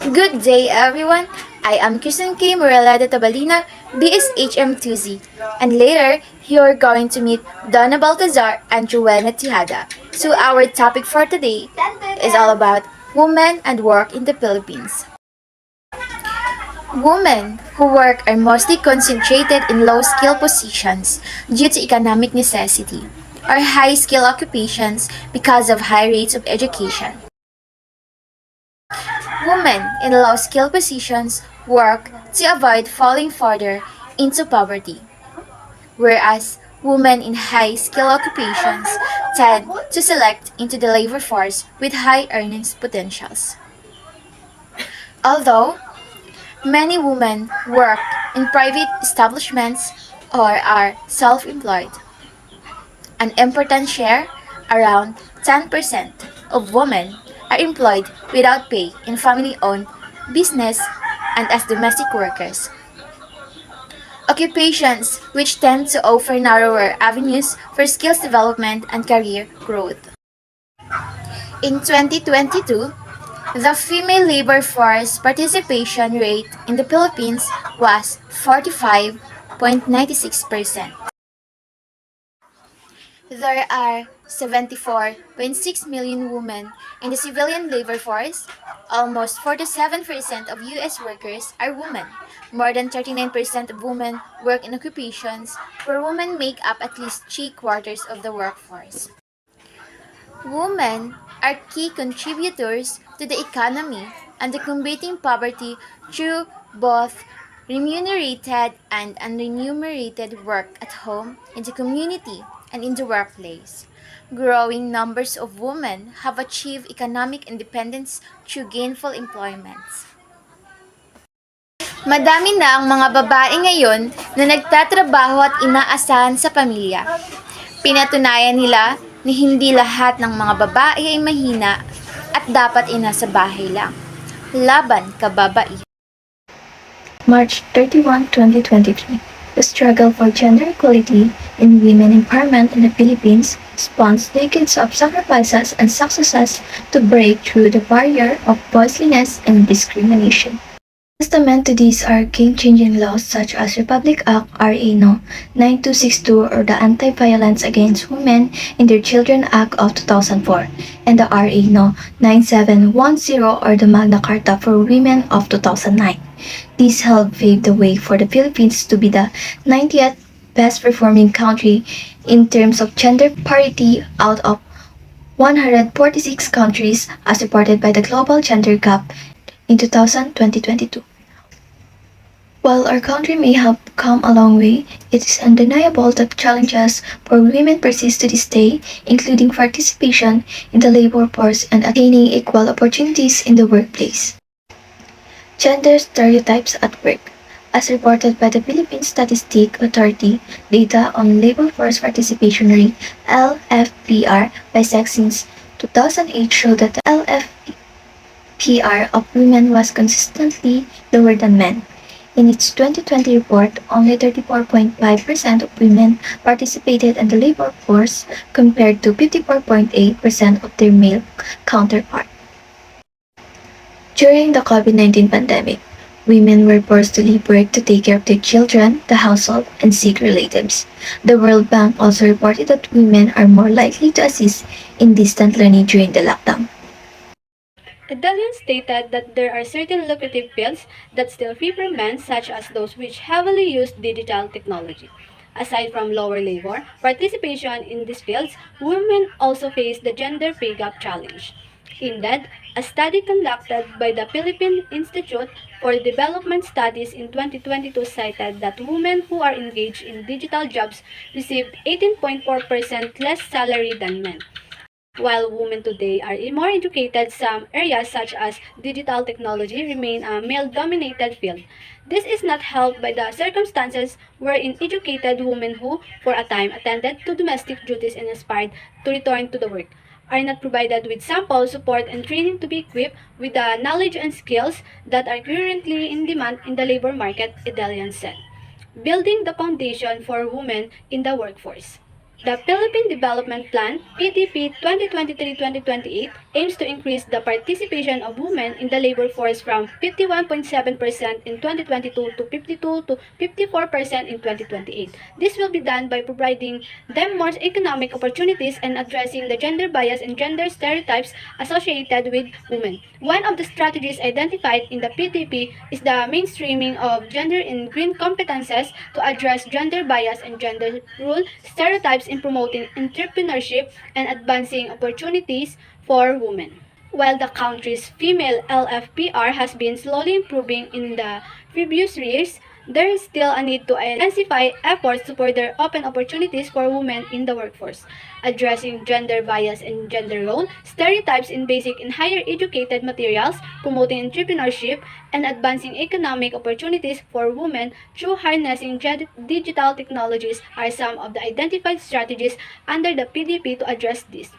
Good day, everyone. I am Kristen K. Morella de Tabalina, BSHM 2Z. And later, you're going to meet Donna Baltazar and Joanna Tijada. So our topic for today is all about women and work in the Philippines. Women who work are mostly concentrated in low-skill positions due to economic necessity, or high-skill occupations because of high rates of education. Women in low-skill positions work to avoid falling further into poverty, whereas women in high-skill occupations tend to select into the labor force with high earnings potentials. Although many women work in private establishments or are self-employed, an important share, around 10% of women, are employed without pay in family-owned business and as domestic workers. Occupations which tend to offer narrower avenues for skills development and career growth. In 2022, the female labor force participation rate in the Philippines was 45.96%. There are 74.6 million women in the civilian labor force. Almost 47% of U.S. workers are women. More than 39% of women work in occupations where women make up at least three-quarters of the workforce. Women are key contributors to the economy and the combating poverty through both remunerated and unremunerated work at home, in the community, and in the workplace. Growing numbers of women have achieved economic independence through gainful employment. Madami na ang mga babae ngayon na nagtatrabaho at inaasahan sa pamilya. Pinatunayan nila na hindi lahat ng mga babae ay mahina at dapat ay nasa bahay lang. Laban kababaihan. March 31, 2023. The struggle for gender equality and women empowerment in the Philippines spans decades of sacrifices and successes to break through the barrier of voicelessness and discrimination. Testament to these are game-changing laws such as Republic Act RA No. 9262 or the Anti-Violence Against Women and Their Children Act of 2004 and the RA No. 9710 or the Magna Carta for Women of 2009. These helped pave the way for the Philippines to be the 90th best performing country in terms of gender parity out of 146 countries as reported by the Global Gender Gap in 2022. While our country may have come a long way, it is undeniable that challenges for women persist to this day, including participation in the labor force and attaining equal opportunities in the workplace. Gender stereotypes at work. As reported by the Philippine Statistic Authority, data on labor force participation rate (LFPR) by sex since 2008 show that the LFPR of women was consistently lower than men. In its 2020 report, only 34.5% of women participated in the labor force compared to 54.8% of their male counterpart. During the COVID-19 pandemic, women were forced to leave work to take care of their children, the household, and sick relatives. The World Bank also reported that women are more likely to assist in distant learning during the lockdown. Italian stated that there are certain lucrative fields that still favor men, such as those which heavily use digital technology. Aside from lower labor participation in these fields, women also face the gender pay gap challenge. Indeed, a study conducted by the Philippine Institute for Development Studies in 2022 cited that women who are engaged in digital jobs received 18.4% less salary than men. While women today are more educated, some areas such as digital technology remain a male-dominated field. This is not helped by the circumstances wherein educated women who, for a time, attended to domestic duties and aspired to return to the work, are not provided with sample support and training to be equipped with the knowledge and skills that are currently in demand in the labor market, Idalian said. Building the foundation for women in the workforce. The Philippine Development Plan (PDP) 2023-2028 aims to increase the participation of women in the labor force from 51.7% in 2022 to 52 to 54% in 2028. This will be done by providing them more economic opportunities and addressing the gender bias and gender stereotypes associated with women. One of the strategies identified in the PDP is the mainstreaming of gender in green competences to address gender bias and gender role stereotypes in promoting entrepreneurship and advancing opportunities for women. While the country's female LFPR has been slowly improving in the previous years, there is still a need to intensify efforts to further open opportunities for women in the workforce, addressing gender bias and gender role, stereotypes in basic and higher educated materials, promoting entrepreneurship, and advancing economic opportunities for women through harnessing digital technologies are some of the identified strategies under the PDP to address this.